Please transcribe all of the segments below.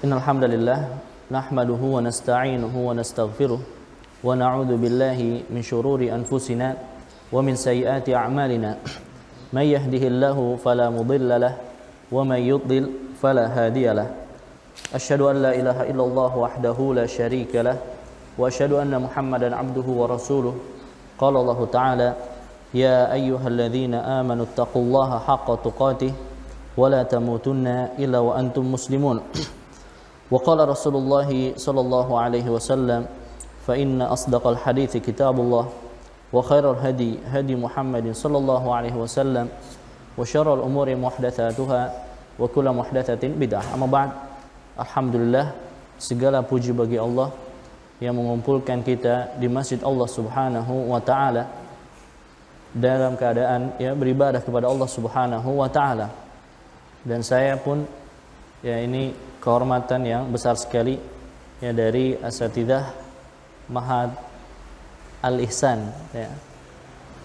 Innal hamdalillah nahmaduhu wa nasta'inuhu wa nastaghfiruh wa na'udzu billahi min shururi anfusina wa min sayyiati a'malina. May yahdihillahu fala mudilla lahu wa may yudlil fala hadiya lahu. Asyhadu an la ilaha illallah wahdahu la syarika lahu wa asyhadu anna Muhammadan 'abduhu wa rasuluh. Qala Allah Ta'ala ya ayyuhalladzina amanu taqullaha haqqa tuqatih wa la tamutunna illa wa antum muslimun. Wa qala Rasulullah sallallahu alaihi wasallam fa inna asdaqal hadithi kitabullah wa khairal hadi hadi Muhammadin sallallahu alaihi wasallam wa syarrul umuri muhdatsatuha wa kullu muhdatsatin bid'ah. Amma ba'd. Alhamdulillah, segala puji bagi Allah yang mengumpulkan kita di masjid Allah Subhanahu wa taala dalam keadaan beribadah kepada Allah Subhanahu wa taala. Dan saya pun ini kehormatan yang besar sekali dari asatidzah Ma'had Al-Ihsan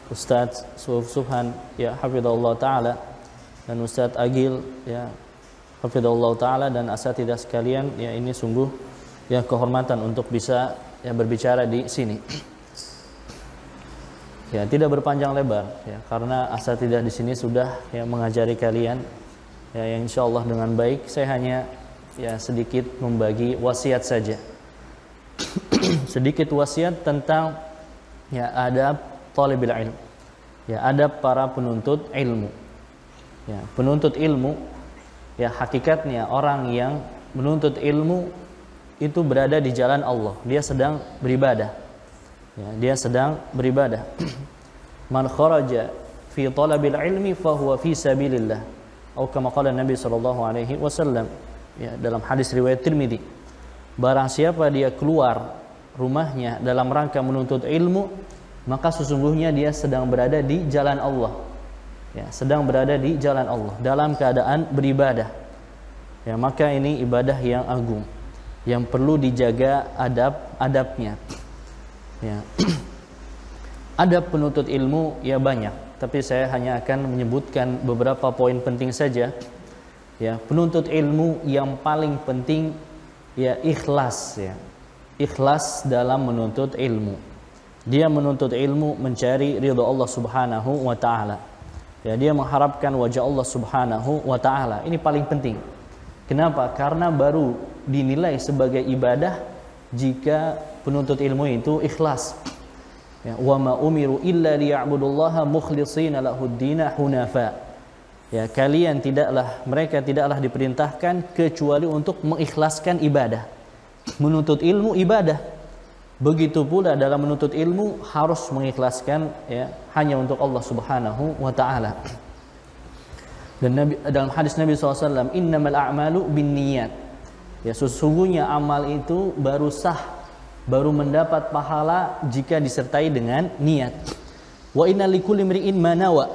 Ustadz Subhan hafizahullah taala dan Ustadz Agil hafizahullah taala dan asatidzah sekalian, ini sungguh kehormatan untuk bisa berbicara di sini. Tidak berpanjang lebar karena asatidzah di sini sudah mengajari kalian yang insyaallah dengan baik. Saya hanya sedikit membagi wasiat saja. Sedikit wasiat tentang adab talibul ilm. Adab para penuntut ilmu. Penuntut ilmu hakikatnya orang yang menuntut ilmu itu berada di jalan Allah. Dia sedang beribadah. Dia sedang beribadah. Man kharaja fi talabil ilmi fa huwa fi sabilillah. Atau kama qala Nabi sallallahu alaihi wasallam dalam hadis riwayat Tirmidzi, barang siapa dia keluar rumahnya dalam rangka menuntut ilmu, maka sesungguhnya dia sedang berada di jalan Allah. Sedang berada di jalan Allah dalam keadaan beribadah. Maka ini ibadah yang agung yang perlu dijaga adab-adabnya. Adab penuntut ilmu banyak, tapi saya hanya akan menyebutkan beberapa poin penting saja. Penuntut ilmu yang paling penting ikhlas. Ikhlas dalam menuntut ilmu. Dia menuntut ilmu mencari ridha Allah Subhanahu wa taala. Dia mengharapkan wajah Allah Subhanahu wa taala. Ini paling penting. Kenapa? Karena baru dinilai sebagai ibadah jika penuntut ilmu itu ikhlas. Wa ma umiru illa liya'budullaha mukhlishina lahud-dina hunafa. Mereka tidaklah diperintahkan kecuali untuk mengikhlaskan ibadah. Menuntut ilmu ibadah. Begitu pula dalam menuntut ilmu harus mengikhlaskan hanya untuk Allah Subhanahu wa taala. Dan dalam hadis Nabi SAW, innamal a'malu binniyat. Sesungguhnya amal itu baru sah, baru mendapat pahala jika disertai dengan niat. Wa inna likulli imri'in ma nawa.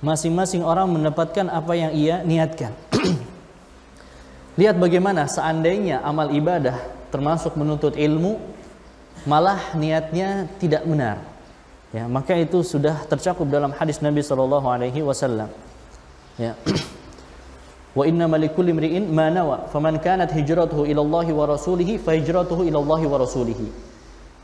Masing-masing orang mendapatkan apa yang ia niatkan. Lihat bagaimana seandainya amal ibadah termasuk menuntut ilmu malah niatnya tidak benar, maka itu sudah tercakup dalam hadis Nabi sallallahu alaihi wasallam. Wa innamal likulli imri'in ma nawa faman kanat hijratuhu ila Allah wa rasulih fa hijratuhu ila Allah wa rasulih.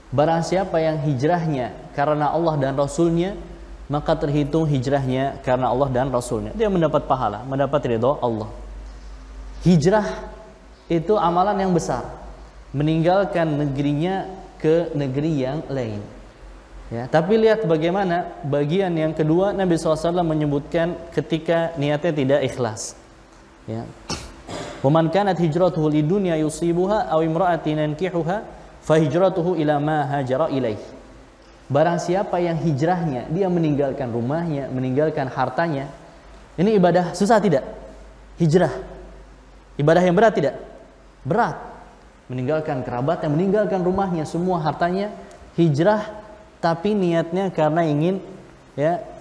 Barang siapa yang hijrahnya karena Allah dan Rasulnya, maka terhitung hijrahnya karena Allah dan Rasulnya. Dia mendapat pahala, mendapat ridha Allah. Hijrah itu amalan yang besar, meninggalkan negerinya ke negeri yang lain. Tapi lihat bagaimana bagian yang kedua Nabi SAW menyebutkan ketika niatnya tidak ikhlas. Wa man kanat hijratuhu lidunya yusibuha aw imra'atin yankihuha fa hijratuhu ila ma hajara ilaih. Barang siapa yang hijrahnya dia meninggalkan rumahnya, meninggalkan hartanya. Ini ibadah susah tidak? Hijrah. Ibadah yang berat tidak? Berat. Meninggalkan kerabatnya, meninggalkan rumahnya, semua hartanya, hijrah, tapi niatnya karena ingin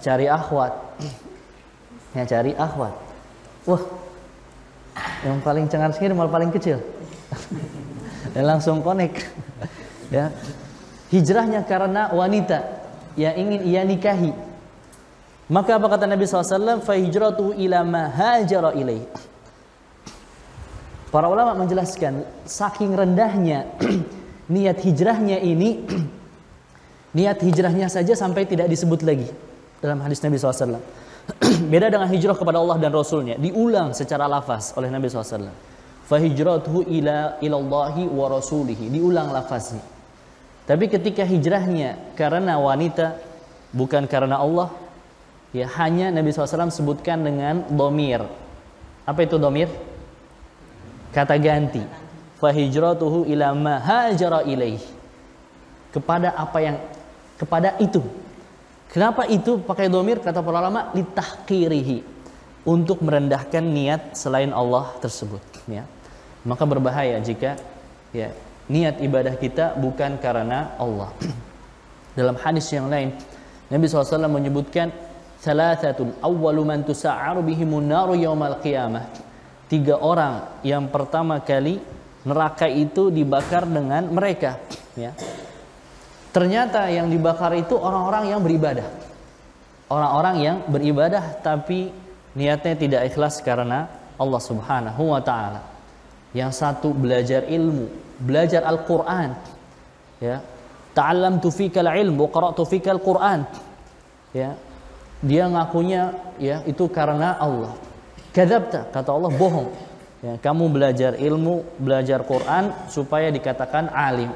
cari akhwat. Cari akhwat. Wah. Yang paling cengar sendiri malah paling kecil. Dan langsung connect. Hijrahnya karena wanita yang ingin ia nikahi. Maka apa kata Nabi SAW? Fa hijratu ila ma hajara ilaih. Para ulama menjelaskan saking rendahnya niat hijrahnya ini, niat hijrahnya saja sampai tidak disebut lagi dalam hadis Nabi SAW. Beda dengan hijrah kepada Allah dan Rasulnya, diulang secara lafaz oleh Nabi SAW. Fahijratuhu ilallahi wa rasulihi, diulang lafaznya. Tapi ketika hijrahnya karena wanita, bukan karena Allah, ya hanya Nabi SAW sebutkan dengan dhamir. Apa itu dhamir? Kata ganti. Fahijratuhu ila ma hajara ilaih, kepada apa yang, kepada itu. Kenapa itu pakai dhamir? Kata para ulama, litahqirihi, untuk merendahkan niat selain Allah tersebut, ya. Maka berbahaya jika ya niat ibadah kita bukan karena Allah. Dalam hadis yang lain Nabi SAW menyebutkan salasatun awwalu man tusa'aru bihimun naru yaumal qiyamah. 3 orang yang pertama kali neraka itu dibakar dengan mereka, ya. Ternyata yang dibakar itu orang-orang yang beribadah. Orang-orang yang beribadah tapi niatnya tidak ikhlas karena Allah Subhanahu wa taala. Yang satu belajar ilmu, belajar Al-Qur'an, ya. Ta'allamtu fikal ilm wa qara'tu fikal Qur'an. Ya. Dia ngakunya ya itu karena Allah. Kadzabta, kata Allah, bohong. Ya, kamu belajar ilmu, belajar Quran supaya dikatakan alim,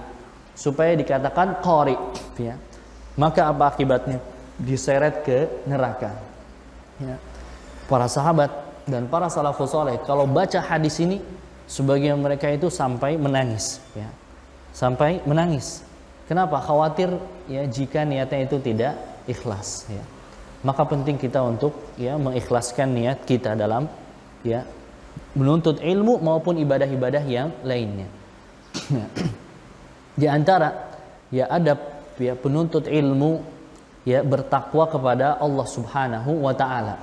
supaya dikatakan qari, ya. Maka apa akibatnya? Diseret ke neraka. Ya. Para sahabat dan para salafus saleh kalau baca hadis ini, sebagian mereka itu sampai menangis, ya. Sampai menangis. Kenapa? Khawatir ya jika niatnya itu tidak ikhlas, ya. Maka penting kita untuk ya mengikhlaskan niat kita dalam ya menuntut ilmu maupun ibadah-ibadah yang lainnya. Di antara ya adab ya penuntut ilmu ya bertakwa kepada Allah Subhanahu wa taala.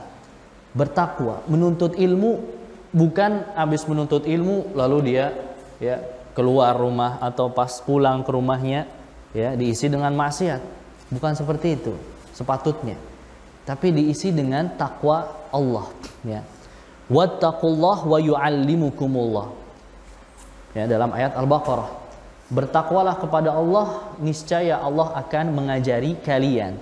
Bertakwa, menuntut ilmu bukan habis menuntut ilmu lalu dia ya keluar rumah atau pas pulang ke rumahnya ya diisi dengan maksiat. Bukan seperti itu sepatutnya. Tapi diisi dengan takwa Allah, ya. Wattaqullah wa yu'allimukumullah. Ya, dalam ayat Al-Baqarah, bertakwalah kepada Allah, niscaya Allah akan mengajari kalian.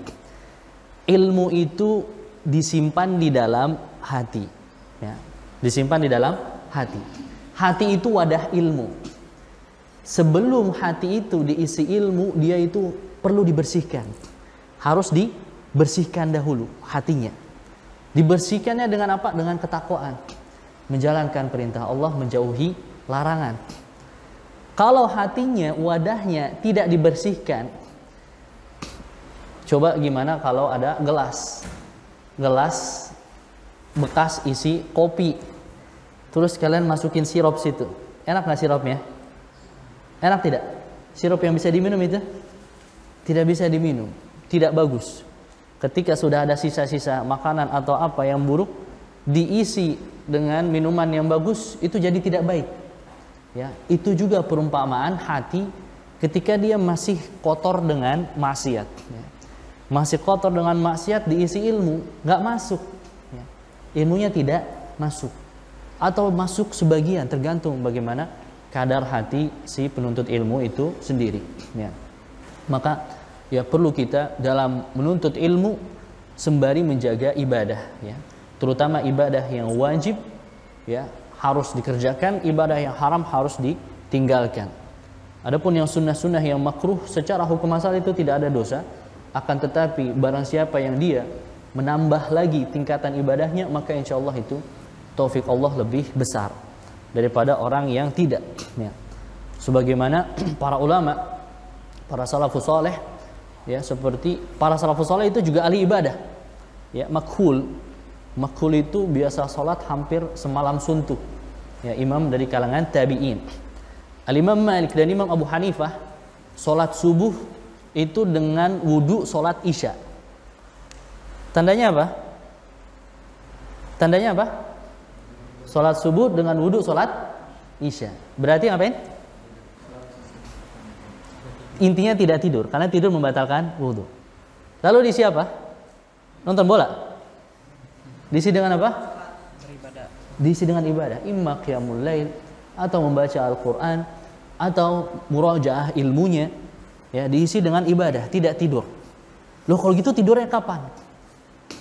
Ilmu itu disimpan di dalam hati, ya. Disimpan di dalam hati. Hati itu wadah ilmu. Sebelum hati itu diisi ilmu, dia itu perlu dibersihkan. Harus dibersihkan dahulu hatinya. Dibersihkannya dengan apa? Dengan ketakwaan. Menjalankan perintah Allah, menjauhi larangan. Kalau hatinya, wadahnya tidak dibersihkan, coba gimana kalau ada gelas bekas isi kopi, terus kalian masukin sirup situ. Enak nggak sirupnya? Enak tidak? Sirup yang bisa diminum itu tidak bisa diminum, tidak bagus. Ketika sudah ada sisa-sisa makanan atau apa yang buruk diisi dengan minuman yang bagus, itu jadi tidak baik. Ya, itu juga perumpamaan hati ketika dia masih kotor dengan maksiat. Ya. Masih kotor dengan maksiat diisi ilmu, nggak masuk. Ya. Ilmunya tidak masuk, atau masuk sebagian, tergantung bagaimana kadar hati si penuntut ilmu itu sendiri. Ya. Maka ya perlu kita dalam menuntut ilmu sembari menjaga ibadah, ya. Terutama ibadah yang wajib ya harus dikerjakan, ibadah yang haram harus ditinggalkan. Adapun yang sunnah-sunnah yang makruh secara hukum asal itu tidak ada dosa, akan tetapi barang siapa yang dia menambah lagi tingkatan ibadahnya, maka insya Allah itu taufik Allah lebih besar daripada orang yang tidak, ya. Sebagaimana para ulama, para salafus saleh, ya, seperti para salafus saleh itu juga ahli ibadah. Ya, makhul itu biasa salat hampir semalam suntuk. Ya, imam dari kalangan tabi'in. Al-Imam Malik dan Imam Abu Hanifah salat subuh itu dengan wudu salat isya. Tandanya apa? Tandanya apa? Salat subuh dengan wudu salat isya. Berarti ngapain? Intinya tidak tidur, karena tidur membatalkan wudu. Lalu diisi apa? Nonton bola. Diisi dengan apa? Beribadah. Diisi dengan ibadah. Imma qiyamul lail atau membaca Al-Quran atau murajaah ilmunya, ya, diisi dengan ibadah, tidak tidur. Loh, kalau gitu tidurnya kapan?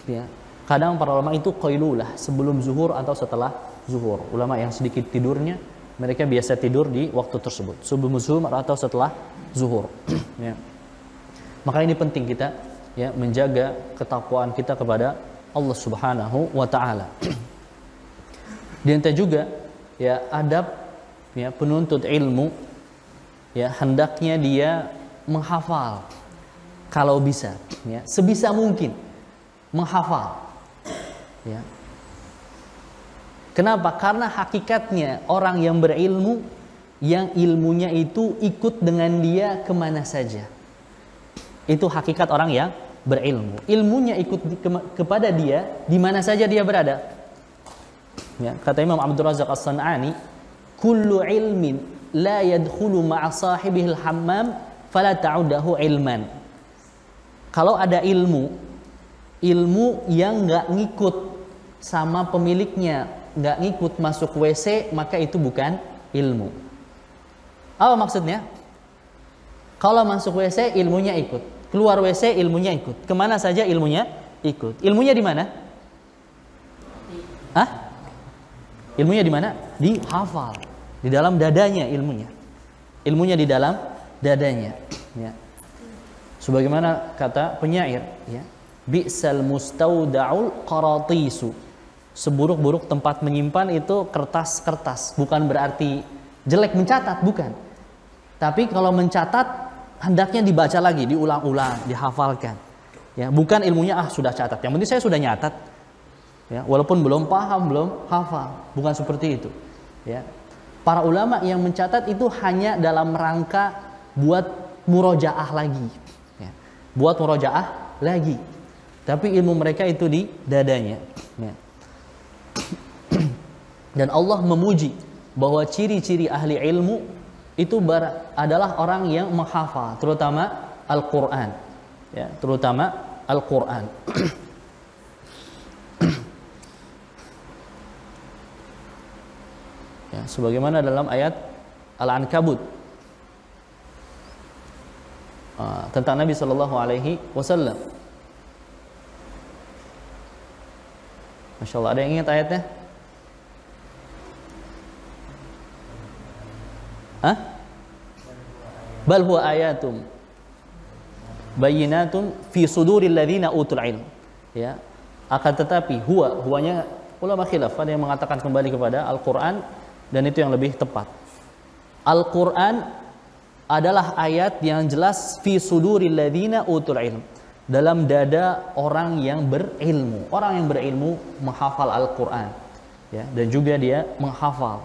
Ya, kadang para ulama itu qailulah, sebelum zuhur atau setelah zuhur. Ulama yang sedikit tidurnya, mereka biasa tidur di waktu tersebut, sebelum zuhur atau setelah zuhur. Ya. Maka ini penting kita, ya, menjaga ketakwaan kita kepada Allah Subhanahu wa taala. Di antara juga, ya, adab, ya, penuntut ilmu, ya, hendaknya dia menghafal kalau bisa, ya, sebisa mungkin menghafal, ya. Kenapa? Karena hakikatnya orang yang berilmu, yang ilmunya itu ikut dengan dia kemana saja. Itu hakikat orang yang berilmu. Ilmunya ikut kepada dia di mana saja dia berada. Ya, kata Imam Abdul Razak As-San'ani, kullu ilmin la yadkhulu ma'a sahibihil hammam fala ta'udahu ilman. Kalau ada ilmu yang nggak ngikut sama pemiliknya, nggak ngikut masuk WC, maka itu bukan ilmu. Apa maksudnya? Kalau masuk WC ilmunya ikut, keluar WC ilmunya ikut, kemana saja ilmunya ikut. Ilmunya di mana? Hah? Ilmunya di mana? Dihafal, di dalam dadanya ilmunya. Ilmunya di dalam dadanya. Ya. Sebagaimana kata penyair, ya, bi'sal mustauda'ul qaratisu. Seburuk-buruk tempat menyimpan itu kertas-kertas. Bukan berarti jelek mencatat, bukan. Tapi kalau mencatat hendaknya dibaca lagi, diulang-ulang, dihafalkan. Ya, bukan ilmunya sudah catat. Yang penting saya sudah nyatat. Ya, walaupun belum paham, belum hafal, bukan seperti itu. Ya. Para ulama yang mencatat itu hanya dalam rangka buat murojaah lagi, ya. Buat murojaah lagi. Tapi ilmu mereka itu di dadanya. Ya. Dan Allah memuji bahwa ciri-ciri ahli ilmu itu adalah orang yang menghafal, terutama Al-Quran. Ya, terutama Al-Quran. Ya, sebagaimana dalam ayat Al-Ankabut tentang Nabi Sallallahu Alaihi Wasallam. Masya Allah, ada yang ingat ayatnya? Hah? Bal huwa ayatum bayyinatun fi suduril ladzina utul ilm. Ya, akan tetapi huwanya ulama khilaf, ada yang mengatakan kembali kepada Al-Quran, dan itu yang lebih tepat. Al-Quran adalah ayat yang jelas fi suduril ladzina utul ilm, dalam dada orang yang berilmu. Orang yang berilmu menghafal Al-Quran, ya, dan juga dia menghafal,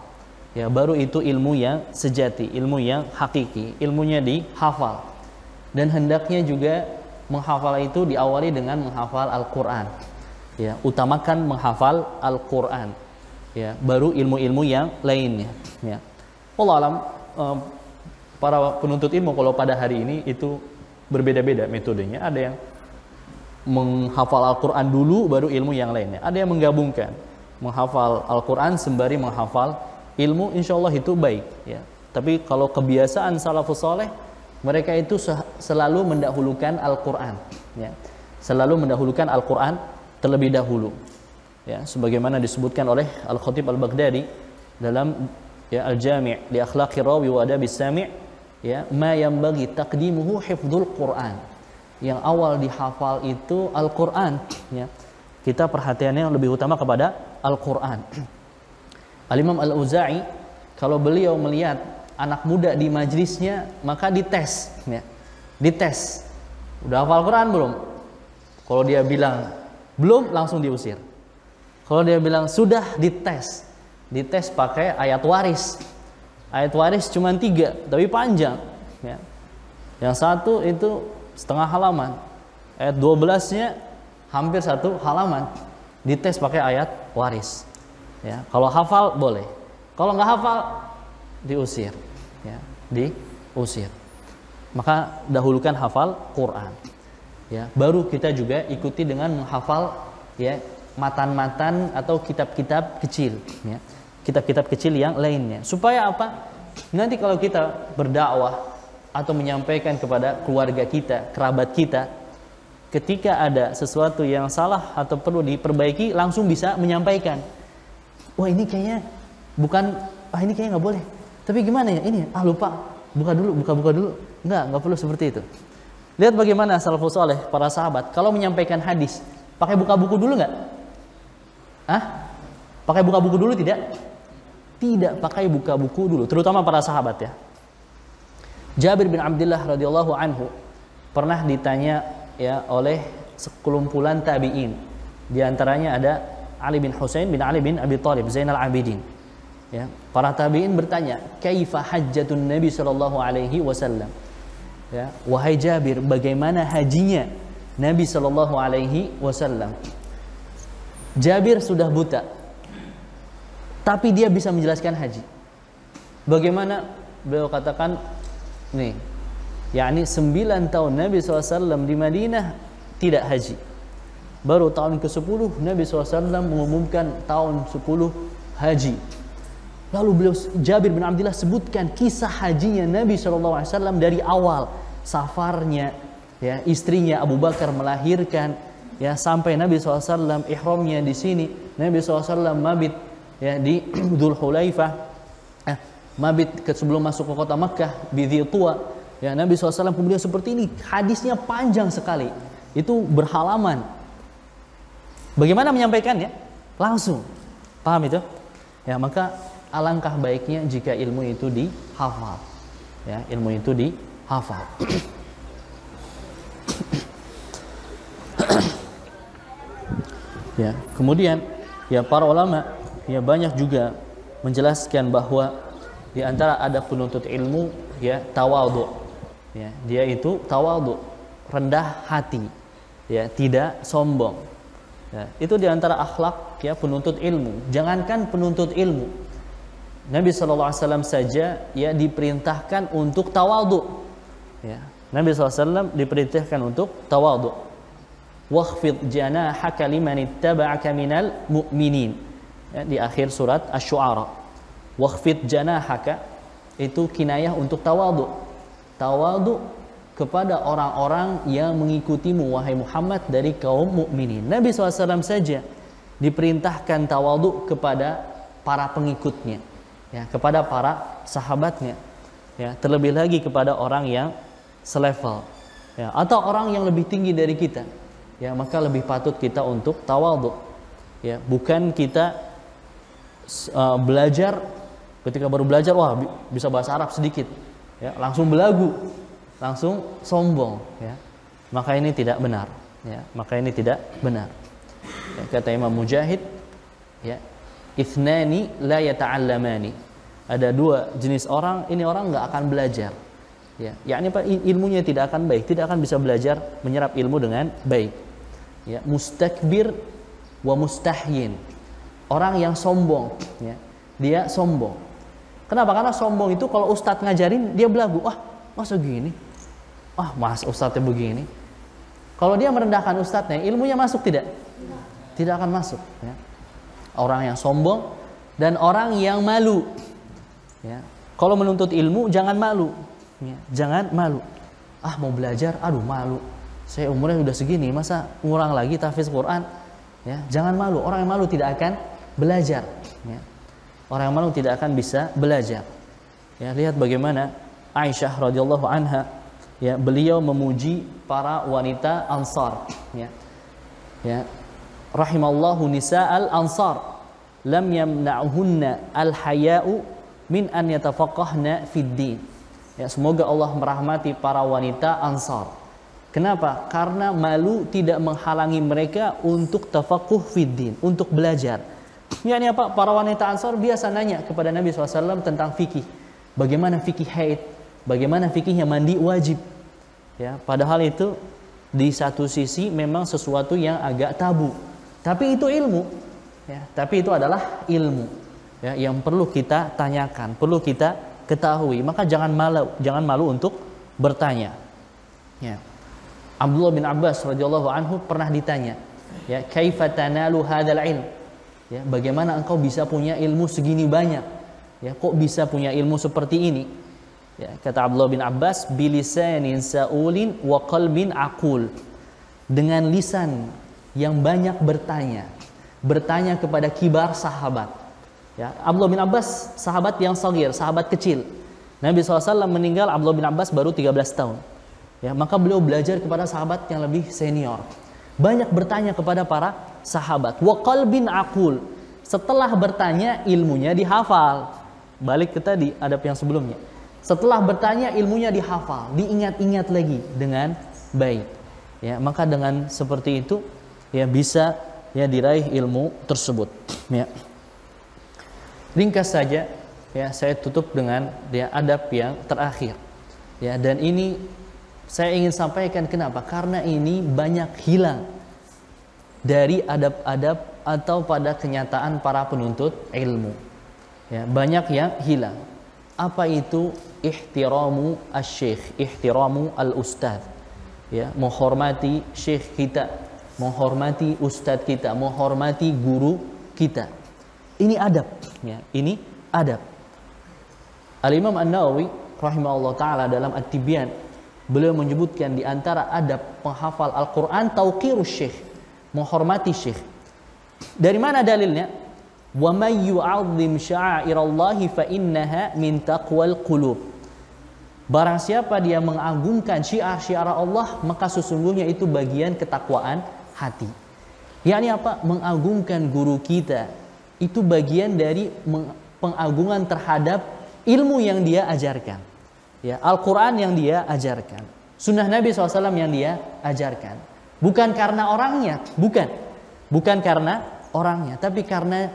ya, baru itu ilmu yang sejati, ilmu yang hakiki, ilmunya dihafal. Dan hendaknya juga menghafal itu diawali dengan menghafal Al-Quran, ya, utamakan menghafal Al-Quran, ya, baru ilmu-ilmu yang lainnya, ya. Wallahu alam, para penuntut ilmu kalau pada hari ini itu berbeda-beda metodenya. Ada yang menghafal Al-Quran dulu baru ilmu yang lainnya. Ada yang menggabungkan, menghafal Al-Quran sembari menghafal ilmu, insya Allah itu baik, ya. Tapi kalau kebiasaan salafus saleh, mereka itu selalu mendahulukan Al-Quran, ya. Selalu mendahulukan Al-Quran terlebih dahulu, ya, sebagaimana disebutkan oleh Al-Khatib Al-Baghdadi dalam, ya, Al-Jami' li akhlaqir rawi wa adabis sami', ya, ma yanbaghi taqdimuhu hifdzul Quran. Yang awal dihafal itu Al-Quran, ya. Kita perhatiannya lebih utama kepada Al-Quran. Al-Imam Al-Auza'i kalau beliau melihat anak muda di majlisnya, maka dites, ya. Dites. Udah hafal Quran belum? Kalau dia bilang belum, langsung diusir. Kalau dia bilang sudah, dites. Dites pakai ayat waris. Ayat waris cuma 3, tapi panjang, ya. Yang satu itu setengah halaman. Ayat 12-nya hampir 1 halaman. Dites pakai ayat waris, ya. Kalau hafal boleh. Kalau nggak hafal diusir, ya, diusir. Maka dahulukan hafal Quran, ya. Baru kita juga ikuti dengan menghafal, ya, matan-matan atau kitab-kitab kecil, ya. kitab-kitab kecil yang lainnya. Supaya apa? Nanti kalau kita berdakwah atau menyampaikan kepada keluarga kita, kerabat kita, ketika ada sesuatu yang salah atau perlu diperbaiki, langsung bisa menyampaikan. Wah ini kayaknya ini kayaknya nggak boleh. Tapi gimana ya ini? Lupa. Buka dulu. Enggak perlu seperti itu. Lihat bagaimana salafus saleh, para sahabat, kalau menyampaikan hadis, pakai buka buku dulu nggak? Pakai buka buku dulu tidak? Tidak pakai buka buku dulu, terutama para sahabat ya. Jabir bin Abdullah radhiyallahu anhu pernah ditanya ya oleh sekelumpulan tabi'in. Di antaranya ada Ali bin Husain bin Ali bin Abi Thalib, Zainal Abidin. Ya, para tabi'in bertanya, "Kaifa hajjatun Nabi sallallahu alaihi wasallam?" Ya, wahai Jabir, bagaimana hajinya Nabi sallallahu alaihi wasallam? Jabir sudah buta, tapi dia bisa menjelaskan haji. Bagaimana? Beliau katakan, nih, yakni 9 tahun Nabi SAW di Madinah tidak haji. Baru tahun ke-10 Nabi SAW mengumumkan tahun 10 haji. Lalu beliau Jabir bin Abdullah sebutkan kisah hajinya Nabi SAW dari awal safarnya, ya, istrinya Abu Bakar melahirkan, ya, sampai Nabi SAW ihramnya di sini, Nabi SAW mabit ya di Dzul Hulaifah, mabit sebelum masuk ke kota Makkah di Dzul Tua, ya, Nabi SAW kemudian seperti ini, hadisnya panjang sekali, itu berhalaman. Bagaimana menyampaikannya? Langsung, paham itu? Ya, maka alangkah baiknya jika ilmu itu dihafal, ya, ilmu itu dihafal. Ya, kemudian ya para ulama ya banyak juga menjelaskan bahwa di antara ada penuntut ilmu ya tawadhu. Ya, dia itu tawadhu, rendah hati, ya, tidak sombong. Ya, itu di antara akhlak ya penuntut ilmu. Jangankan penuntut ilmu, Nabi SAW saja ya diperintahkan untuk tawadhu. Ya, Nabi SAW diperintahkan untuk tawadhu. Wakhfid janahaka liman ittaba'aka minal mu'minin. Ya, di akhir surat Asy-Syu'ara. Wakhfid janahaka itu kinayah untuk tawadhu. Tawadhu kepada orang-orang yang mengikutimu wahai Muhammad dari kaum mukminin. Nabi SAW saja diperintahkan tawadhu kepada para pengikutnya, ya, kepada para sahabatnya, ya, terlebih lagi kepada orang yang selevel, ya, atau orang yang lebih tinggi dari kita, ya, maka lebih patut kita untuk tawadhu, ya, bukan kita belajar ketika baru belajar, wah bisa bahasa Arab sedikit, ya, langsung belagu, langsung sombong, ya, maka ini tidak benar, ya, maka ini tidak benar. Ya, kata Imam Mujahid, ya, ithnani la yata'allamani. Ada 2 jenis orang, ini orang nggak akan belajar, ya, yakni ilmunya tidak akan baik, tidak akan bisa belajar menyerap ilmu dengan baik. Ya, mustakbir wa mustahyin, orang yang sombong, ya, dia sombong. Kenapa? Karena sombong itu kalau ustadz ngajarin dia belagu, masa gini, mas ustadznya begini. Kalau dia merendahkan ustadznya, ilmunya masuk tidak? Tidak akan masuk, ya. Orang yang sombong dan orang yang malu, ya. Kalau menuntut ilmu jangan malu, ya. Jangan malu. Mau belajar, malu. Saya umurnya sudah segini, masa ngurang lagi tahfiz Quran? Ya, jangan malu. Orang yang malu tidak akan belajar, ya. Orang yang malu tidak akan bisa belajar. Ya, lihat bagaimana Aisyah radhiyallahu anha, ya, beliau memuji para wanita Ansar, ya. Ya. Rahimallahu nisa'al ansar lam yamna'uhunna al-haya'u min an yatafaqahna fid din. Ya, semoga Allah merahmati para wanita Ansar. Kenapa? Karena malu tidak menghalangi mereka untuk tafaqquh fid din, untuk belajar. Yakni apa? Para wanita Ansar biasa nanya kepada Nabi SAW tentang fikih. Bagaimana fikih haid? Bagaimana fikihnya mandi wajib? Ya, padahal itu di satu sisi memang sesuatu yang agak tabu. Tapi itu ilmu, ya. Tapi itu adalah ilmu, ya, yang perlu kita tanyakan, perlu kita ketahui. Maka jangan malu untuk bertanya. Ya. Abdullah bin Abbas radhiyallahu anhu pernah ditanya, ya, kaifa tanalu hadzal ilm? Ya, bagaimana engkau bisa punya ilmu segini banyak? Ya, kok bisa punya ilmu seperti ini? Ya, kata Abdullah bin Abbas, bilisanin saulin wa qalbin aqul. Dengan lisan yang banyak bertanya kepada kibar sahabat. Ya, Abdullah bin Abbas sahabat yang sagir, sahabat kecil. Nabi SAW meninggal, Abdullah bin Abbas baru 13 tahun. Ya, maka beliau belajar kepada sahabat yang lebih senior. Banyak bertanya kepada para sahabat. Wa qalbin aqul. Setelah bertanya, ilmunya dihafal. Balik ke tadi adab yang sebelumnya. Setelah bertanya, ilmunya dihafal, diingat-ingat lagi dengan baik. Ya, maka dengan seperti itu ya bisa ya diraih ilmu tersebut. Ya. Ringkas saja ya saya tutup dengan ya adab yang terakhir. Ya, dan ini saya ingin sampaikan kenapa? Karena ini banyak hilang dari adab-adab atau pada kenyataan para penuntut ilmu. Ya, banyak yang hilang. Apa itu ihtiramu asy-syekh, ihtiramu al-ustadz? Ya, menghormati syekh kita, menghormati ustadz kita, menghormati guru kita. Ini adab, ya, ini adab. Al-Imam An-Nawawi rahimahullah taala dalam At-Tibyan beliau menyebutkan di antara adab penghafal Al-Qur'an tauqirus syekh, menghormati syekh. Dari mana dalilnya? Wa may yu'azzim sya'airallahi fa innaha min taqwal qulub. Barang siapa dia mengagungkan syiar-syiar Allah, maka sesungguhnya itu bagian ketakwaan hati. Yakni apa? Mengagungkan guru kita itu bagian dari pengagungan terhadap ilmu yang dia ajarkan. Ya, Al-Quran yang dia ajarkan, Sunnah Nabi SAW yang dia ajarkan. Bukan karena orangnya, bukan karena orangnya, tapi karena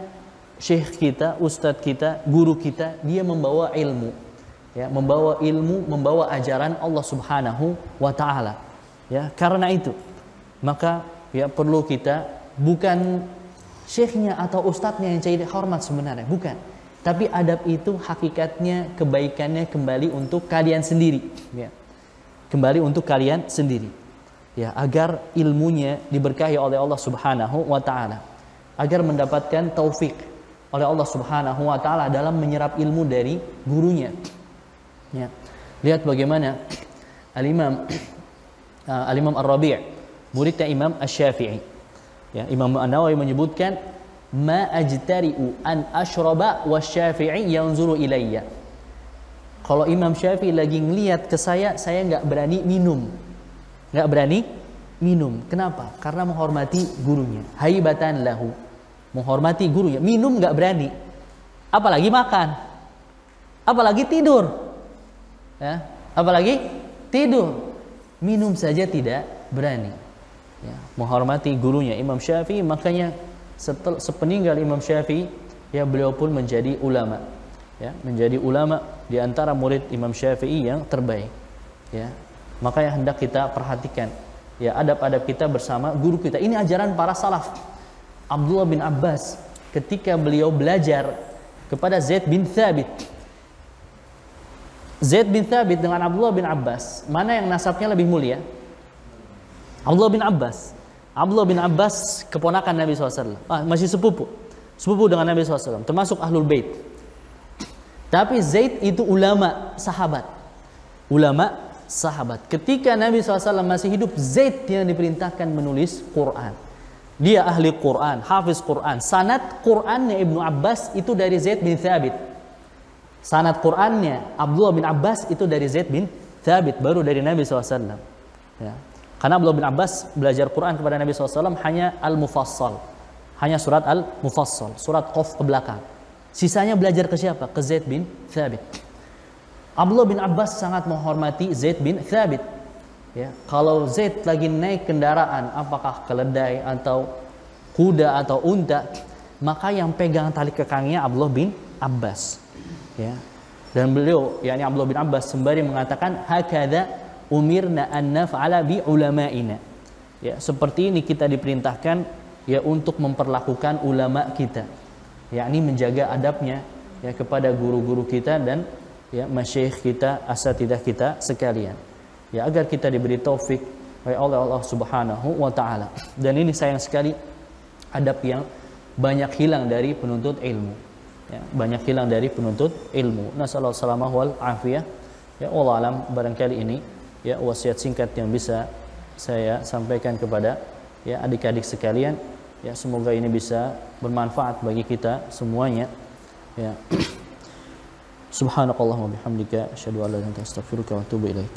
syekh kita, ustadz kita, guru kita, dia membawa ilmu. Ya, membawa ilmu, membawa ajaran Allah Subhanahu wa taala. Ya, karena itu maka ya perlu kita bukan syekhnya atau ustadznya yang cari hormat sebenarnya, bukan. Tapi adab itu hakikatnya kebaikannya kembali untuk kalian sendiri, ya. Kembali untuk kalian sendiri. Ya, agar ilmunya diberkahi oleh Allah Subhanahu wa taala. Agar mendapatkan taufik oleh Allah Subhanahu wa taala dalam menyerap ilmu dari gurunya. Ya. Lihat bagaimana Al-Imam Ar-Rabi', muridnya Imam Asy-Syafi'i. Ya, Imam An-Nawawi menyebutkan ma ajtari'u an ashraba wasy-Syafi'i yanzuru ilayya. Kalau Imam Syafi'i lagi ngelihat ke saya nggak berani minum. Nggak berani minum. Kenapa? Karena menghormati gurunya. Haibatan lahu. Menghormati gurunya. Minum nggak berani. Apalagi makan. Apalagi tidur. Ya, apalagi tidur, minum saja tidak berani. Ya, menghormati gurunya Imam Syafi'i, makanya sepeninggal Imam Syafi'i, ya beliau pun menjadi ulama. Ya, menjadi ulama di antara murid Imam Syafi'i yang terbaik. Ya, makanya hendak kita perhatikan. Ya, adab-adab kita bersama guru kita. Ini ajaran para salaf. Abdullah bin Abbas ketika beliau belajar kepada Zaid bin Thabit. Zaid bin Thabit dengan Abdullah bin Abbas, mana yang nasabnya lebih mulia? Abdullah bin Abbas. Abdullah bin Abbas keponakan Nabi SAW. Masih sepupu dengan Nabi SAW, termasuk Ahlul Bait. Tapi Zaid itu ulama sahabat. Ulama sahabat. Ketika Nabi SAW masih hidup, Zaid yang diperintahkan menulis Quran. Dia ahli Quran, hafiz Quran. Sanad Qurannya Ibnu Abbas itu dari Zaid bin Thabit. Sanad Qurannya Abdullah bin Abbas itu dari Zaid bin Thabit, baru dari Nabi SAW. Ya. Karena Abdullah bin Abbas belajar Quran kepada Nabi SAW hanya Al-Mufassal, hanya surat Al-Mufassal, surat Qaf ke belakang. Sisanya belajar ke siapa? Ke Zaid bin Thabit. Abdullah bin Abbas sangat menghormati Zaid bin Thabit. Ya. Kalau Zaid lagi naik kendaraan, apakah keledai atau kuda atau unta, maka yang pegang tali kekangnya Abdullah bin Abbas. Ya. Dan beliau, yakni Abdullah bin Abbas, sembari mengatakan hakadha umirna an naf'ala bi ulama'ina. Ya, seperti ini kita diperintahkan ya untuk memperlakukan ulama kita. Yakni menjaga adabnya ya kepada guru-guru kita dan ya masyayikh kita, asatidzah kita sekalian. Ya, agar kita diberi taufik oleh Allah Subhanahu wa taala. Dan ini sayang sekali adab yang banyak hilang dari penuntut ilmu. Ya, banyak hilang dari penuntut ilmu. Nasallahu salamah wal afiyah. Ya Allah alam, barangkali ini ya wasiat singkat yang bisa saya sampaikan kepada ya adik-adik sekalian. Ya semoga ini bisa bermanfaat bagi kita semuanya. Ya. Subhanakallahumma bihamdika asyhadu an la ilaha illa anta astaghfiruka wa atubu ilaik.